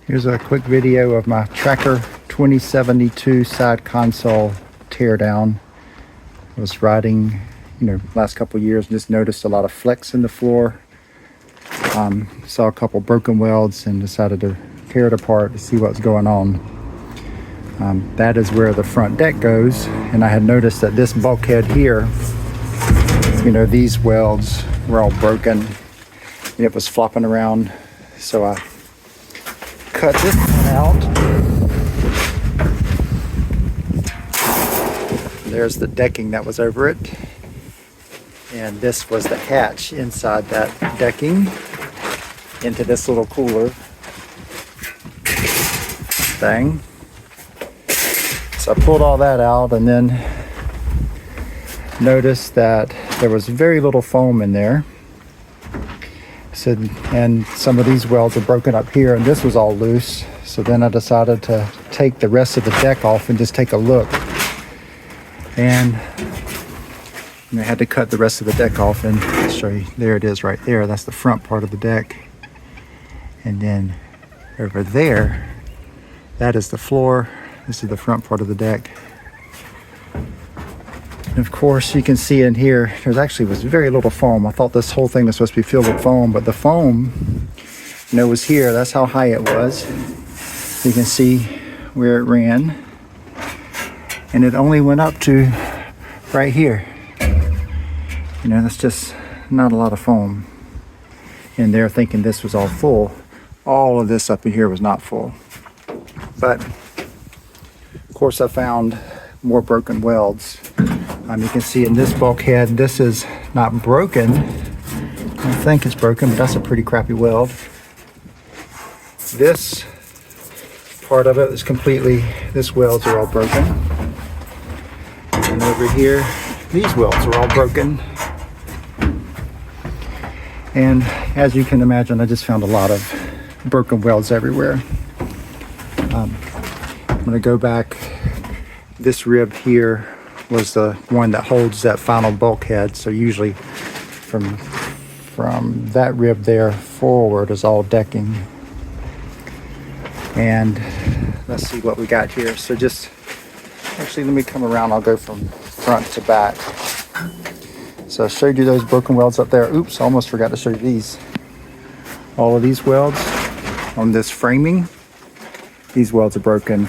Here's a quick video of my Tracker 2072 side console teardown. I was riding, last couple of years, and just noticed a lot of flecks in the floor. Saw a couple broken welds and decided to tear it apart to see what's going on. That is where the front deck goes, and I had noticed that this bulkhead here, these welds were all broken and it was flopping around, so I cut this one out. There's the decking that was over it, and this was the hatch inside that decking into this little cooler thing. So I pulled all that out and then noticed that there was very little foam in there. And some of these welds are broken up here, and this was all loose. So then I decided to take the rest of the deck off and just take a look. And I had to cut the rest of the deck off, and I'll show you. There it is right there. That's the front part of the deck. And then over there, that is the floor. This is the front part of the deck. And of course, you can see in here, there actually was very little foam. I thought this whole thing was supposed to be filled with foam, but the foam, was here. That's how high it was. You can see where it ran. And it only went up to right here. That's just not a lot of foam in there, thinking this was all full. All of this up in here was not full. But of course, I found more broken welds. You can see in this bulkhead, this is not broken. I don't think it's broken, but that's a pretty crappy weld. This part of it is completely, this welds are all broken. And over here, these welds are all broken. And as you can imagine, I just found a lot of broken welds everywhere. I'm gonna go back. This rib here was the one that holds that final bulkhead. So usually from that rib there forward is all decking. And let's see what we got here. So actually let me come around. I'll go from front to back. So I showed you those broken welds up there. Oops, I almost forgot to show you these. All of these welds on this framing. These welds are broken.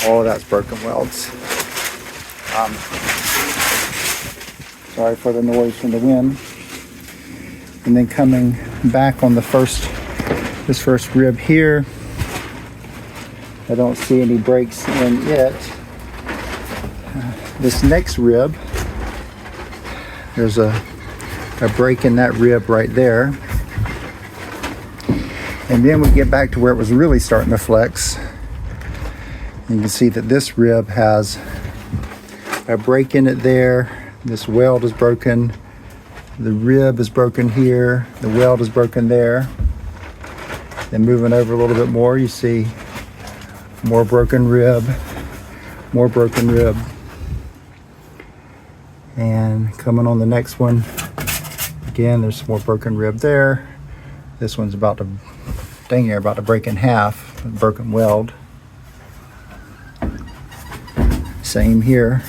All of that's broken welds. Sorry for the noise from the wind. And then coming back on this first rib here, I don't see any breaks in it. This next rib, there's a break in that rib right there. And then we get back to where it was really starting to flex. You can see that this rib has a break in it there. This weld is broken. The rib is broken here. The weld is broken there. Then moving over a little bit more, you see more broken rib, more broken rib. And coming on the next one, again, there's more broken rib there. This one's about to break in half, a broken weld. Same here.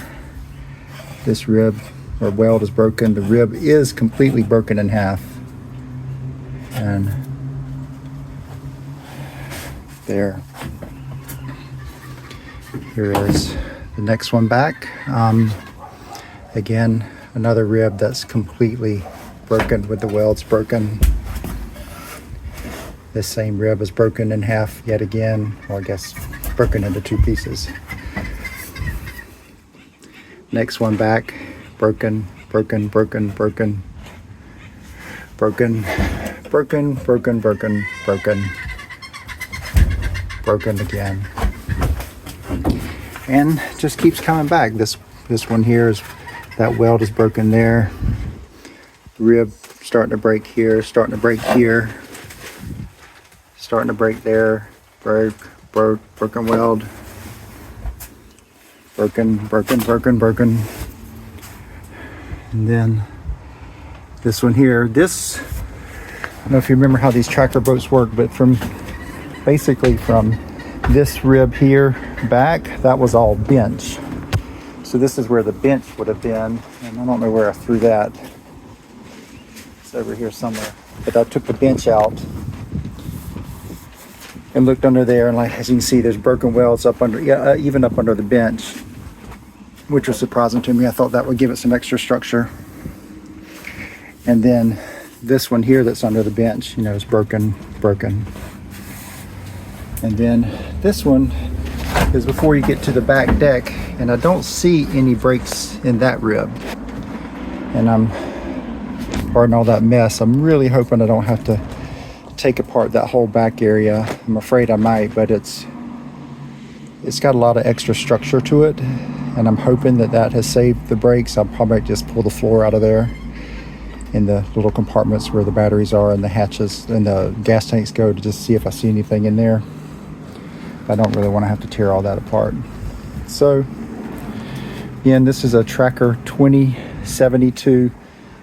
This rib or weld is broken. The rib is completely broken in half. And there. Here is the next one back. Again, another rib that's completely broken with the welds broken. This same rib is broken in half yet again, or I guess broken into two pieces. Next one back, broken again. And just keeps coming back. This one here is, that weld is broken there. Rib starting to break here, starting to break here, starting to break there, broken weld. Broken. And then this one here, this don't know if you remember how these tracker boats work, but basically from this rib here back, that was all bench. So this is where the bench would have been, and I don't know where I threw that. It's over here somewhere. But I took the bench out and looked under there, and like as you can see, there's broken welds up under, even up under the bench, which was surprising to me. I thought that would give it some extra structure. And then this one here that's under the bench, you know, is broken. And then this one is before you get to the back deck, and I don't see any breaks in that rib. And pardon all that mess, I'm really hoping I don't have to take apart that whole back area. I'm afraid I might, but it's got a lot of extra structure to it, and I'm hoping that has saved the brakes. I'll probably just pull the floor out of there in the little compartments where the batteries are and the hatches and the gas tanks go, to just see if I see anything in there. I don't really want to have to tear all that apart. So again, this is a Tracker 2072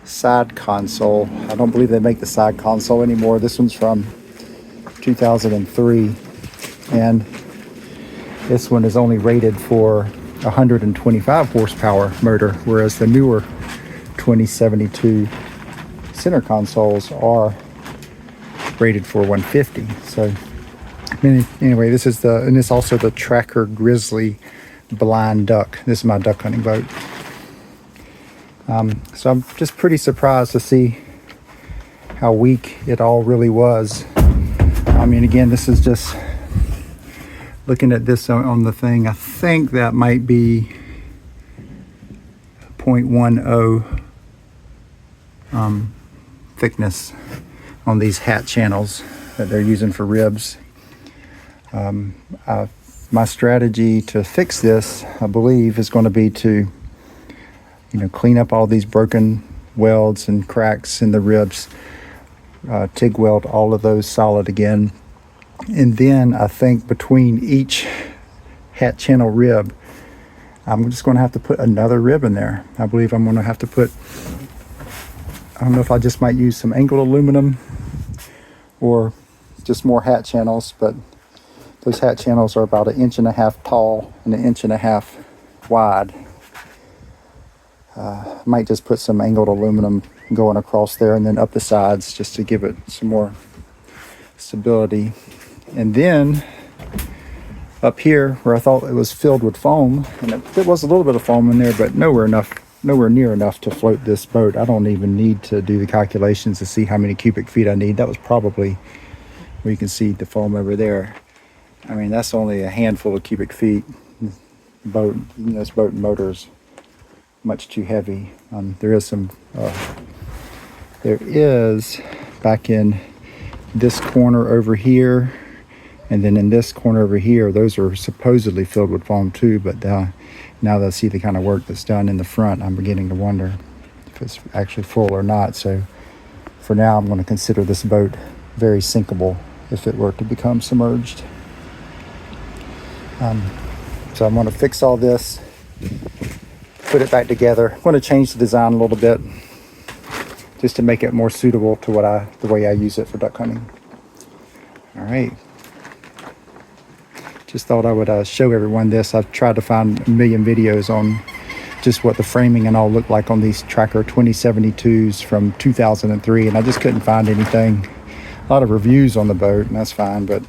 side console. I don't believe they make the side console anymore. This one's from 2003, and this one is only rated for 125 horsepower motor, whereas the newer 2072 center consoles are rated for 150. So anyway, this is and it's also the Tracker Grizzly blind duck. This is my duck hunting boat. So I'm just pretty surprised to see how weak it all really was. I mean, again, this is just looking at this on the thing. I think that might be 0.10 thickness on these hat channels that they're using for ribs. My strategy to fix this, I believe, is going to be to, you know, clean up all these broken welds and cracks in the ribs, TIG weld all of those solid again, and then I think between each hat channel rib, I'm just going to have to put another rib in there. I believe I'm going to have to put, I don't know if I just might use some angled aluminum or just more hat channels, but those hat channels are about 1.5 inches tall and 1.5 inches wide. I might just put some angled aluminum going across there and then up the sides just to give it some more stability. And then up here where I thought it was filled with foam, and it was a little bit of foam in there, but nowhere near enough to float this boat. I don't even need to do the calculations to see how many cubic feet I need. That was probably where you can see the foam over there. I mean, that's only a handful of cubic feet. This boat and motor's much too heavy. There is back in this corner over here, and then in this corner over here, those are supposedly filled with foam too, but now that I see the kind of work that's done in the front, I'm beginning to wonder if it's actually full or not. So for now, I'm going to consider this boat very sinkable if it were to become submerged. So I'm going to fix all this, put it back together. I'm going to change the design a little bit just to make it more suitable to the way I use it for duck hunting. All right. Just thought I would show everyone this. I've tried to find a million videos on just what the framing and all looked like on these Tracker 2072s from 2003, and I just couldn't find anything. A lot of reviews on the boat, and that's fine, but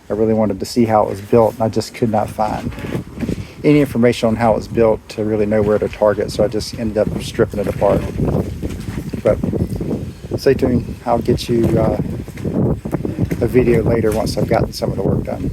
I really wanted to see how it was built, and I just could not find any information on how it was built to really know where to target, so I just ended up stripping it apart. But stay tuned. I'll get you a video later once I've gotten some of the work done.